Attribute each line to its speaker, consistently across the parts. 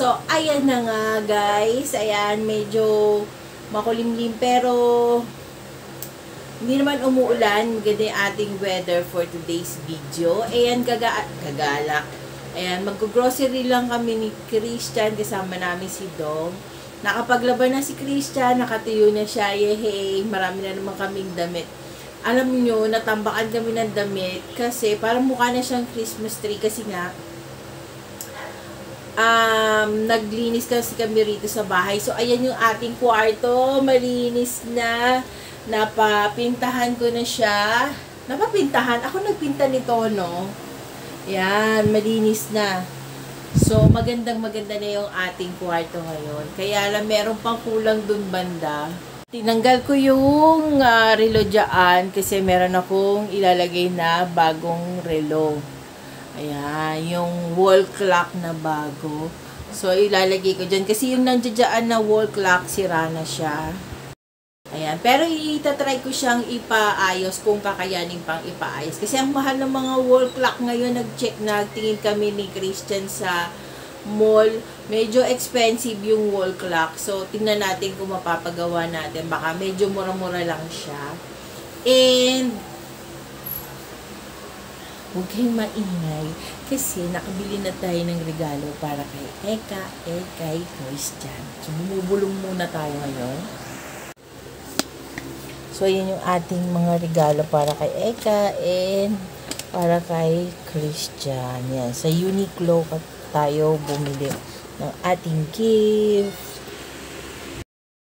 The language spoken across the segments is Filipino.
Speaker 1: So, ayan na nga guys. Ayan, medyo makulimlim pero hindi naman umuulan. Maganda yung ating weather for today's video. Ayan, gagalak. Ayan, mag-grocery lang kami ni Christian. Kasama namin si Dong. Nakapaglaban na si Christian. Nakatuyo na siya. Yehey! Marami na naman kaming damit. Alam nyo, natambakan kami ng damit. Kasi parang mukha na siyang Christmas tree. Kasi nga, naglinis kasi kami rito sa bahay. So, ayan yung ating kwarto. Malinis na. Napapintahan ko na siya. Napapintahan? Ako nagpinta nito, no? Yan, malinis na. So, magandang-maganda na yung ating kwarto ngayon. Kaya lang, meron pang kulang dun banda. Tinanggal ko yung relo dyan kasi meron akong ilalagay na bagong relo. Ayan, yung wall clock na bago. So, ilalagay ko dyan. Kasi yung nandiyan na wall clock, sira na siya. Ayan. Pero itatry ko siyang ipaayos kung kakayanin pang ipaayos. Kasi ang mahal ng mga wall clock ngayon, nagtingin kami ni Christian sa mall. Medyo expensive yung wall clock. So, tingnan natin kung mapapagawa natin. Baka medyo mura-mura lang siya. And, huwag kayong maingay kasi nakabili na tayo ng regalo para kay Eka, kay Christian. So, bumubulong muna tayo ngayon. So, yun yung ating mga regalo para kay Eka and para kay Christian. Yan. Sa Uniqlo tayo bumili ng ating gift.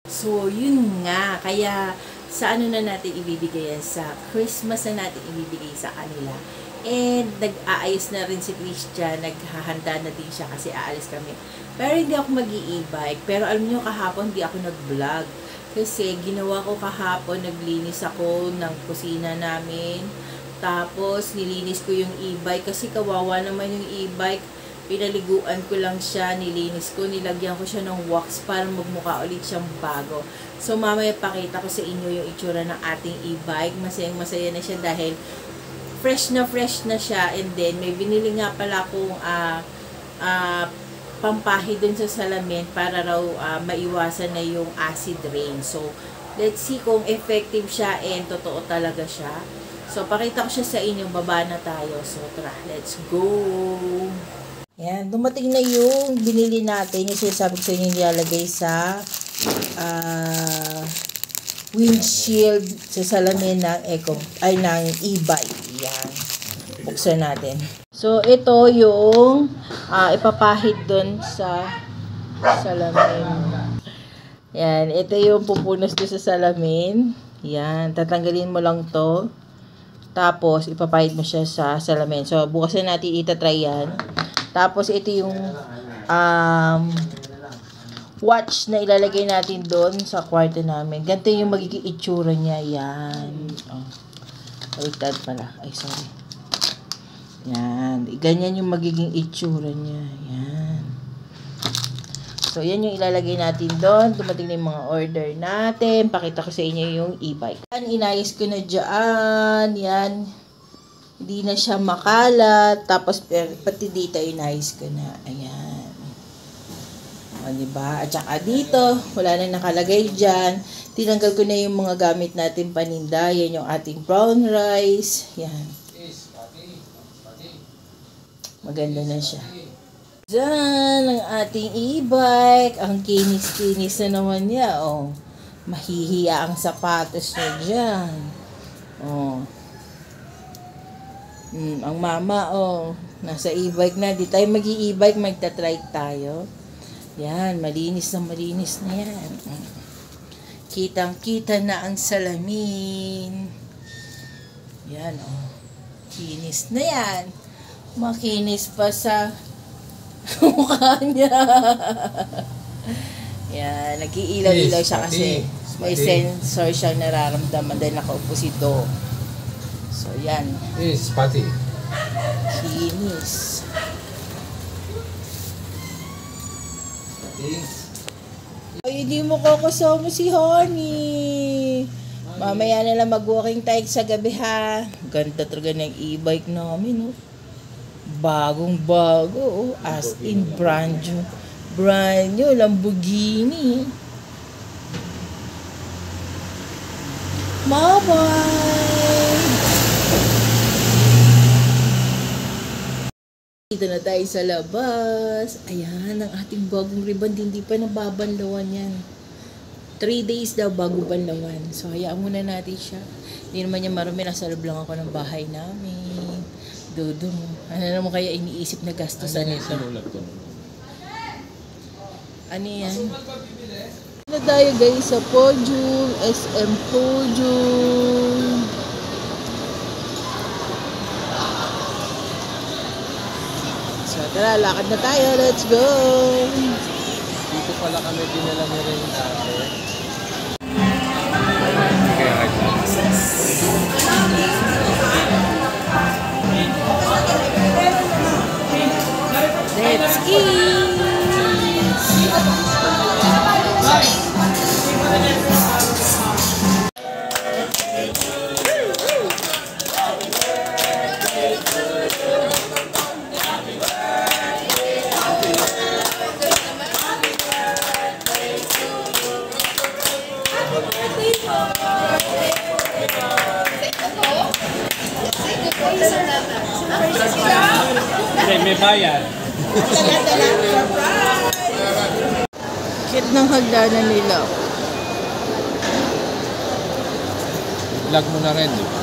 Speaker 1: So, yun nga. Kaya, sa ano na natin ibibigay yan? Sa Christmas na natin ibibigay sa kanila. And, nag-aayos na rin si Christian. Naghahanda na din siya kasi aalis kami. Pero hindi ako mag-i-e-bike. Pero alam niyo, kahapon hindi ako nag-vlog. Kasi ginawa ko kahapon, naglinis ako ng kusina namin. Tapos, nilinis ko yung e-bike. Kasi kawawa naman yung e-bike. Pinaliguan ko lang siya, nilinis ko, nilagyan ko siya ng wax para magmukha ulit siyang bago. So, mamaya pakita ko sa inyo yung itsura ng ating e-bike. Masayang-masaya na siya dahil fresh na siya. And then, may binili nga pala akong pampahi dun sa salamin para raw maiwasan na yung acid rain. So, let's see kung effective siya and totoo talaga siya. So, pakita ko siya sa inyo. Baba na tayo. So, tara, let's go! Yan, dumating na yung binili natin. Yung sinasabi ko sa inyo nilalagay sa windshield sa salamin ng ng e-bike. Yan. Buksan natin. So, ito yung ipapahid dun sa salamin. Yan. Ito yung pupunos dun sa salamin. Yan. Tatanggalin mo lang to. Tapos, ipapahid mo siya sa salamin. So, bukasan natin itatry yan. Tapos, ito yung watch na ilalagay natin doon sa kwarto namin. Ganito yung magiging itsura niya. Yan. Oh. Baliktad pala. Ay, sorry. Yan. Ganyan yung magiging itsura niya. Yan. So, yan yung ilalagay natin doon. Dumating na yung mga order natin. Pakita ko sa inyo yung e-bike. Yan, inayos ko na dyan. Yan. Hindi na siya makalat. Tapos, pati dito, inayos ko na. Ayan. O, diba? At saka dito, wala na nakalagay dyan. Tinanggal ko na yung mga gamit natin paninda. Yan yung ating brown rice. Yan. Maganda na siya. Diyan, ang ating e-bike. Ang kinis-kinis na naman niya. Oh. Mahihiya ang sapatos niya dyan. Oh. Ang mama, oh. Nasa e-bike na. Di tayo mag-i-e-bike, magta-try tayo. Yan, malinis na yan. Kitang-kita na ang salamin. Yan, oh. Kinis na yan. Makinis pa sa mukha niya. Yan, nag-iilaw-ilaw siya kasi may sensor siyang nararamdaman dahil nakaupo si Do. So, yan.
Speaker 2: Yes, pati.
Speaker 1: Kinis. Ay, hindi mo kasama si Honey. Mamaya na lang mag-walking tayo sa gabi ha. Ganda talaga ng e-bike namin, oh. Bagong bago, oh. As in brand Brand new Lamborghini. Bye-bye! Dito na tayo sa labas. Ayan, ang ating bagong ribbon. Hindi pa nababanlawan yan. 3 days daw bago banlawan. So, hayaan muna natin siya. Hindi naman niya marumi. Nasa loob lang ako ng bahay namin. Dudong. Ano naman kaya iniisip na gastos sa nito? Ano yan? Na tayo guys sa Pojul, SM Pojul. So tara, lakad na tayo. Let's go!
Speaker 2: Dito pala kami dinala ni Ren dati.
Speaker 1: Let's eat!
Speaker 2: May bayan.
Speaker 1: Cute ng hagdanan nila.
Speaker 2: Vlog mo na rin, di ba?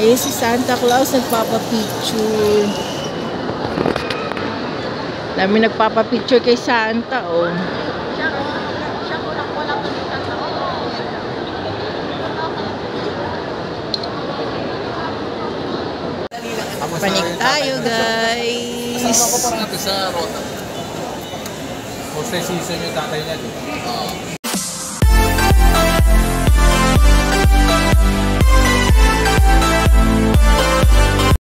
Speaker 1: Ayun si Santa Claus nagpapapicture. Dami nagpapapicture kay Santa, oh. Panik tayo, guys.
Speaker 2: Kasama ko parang natin sa Rota. O sa season yung tatay niya, di ba?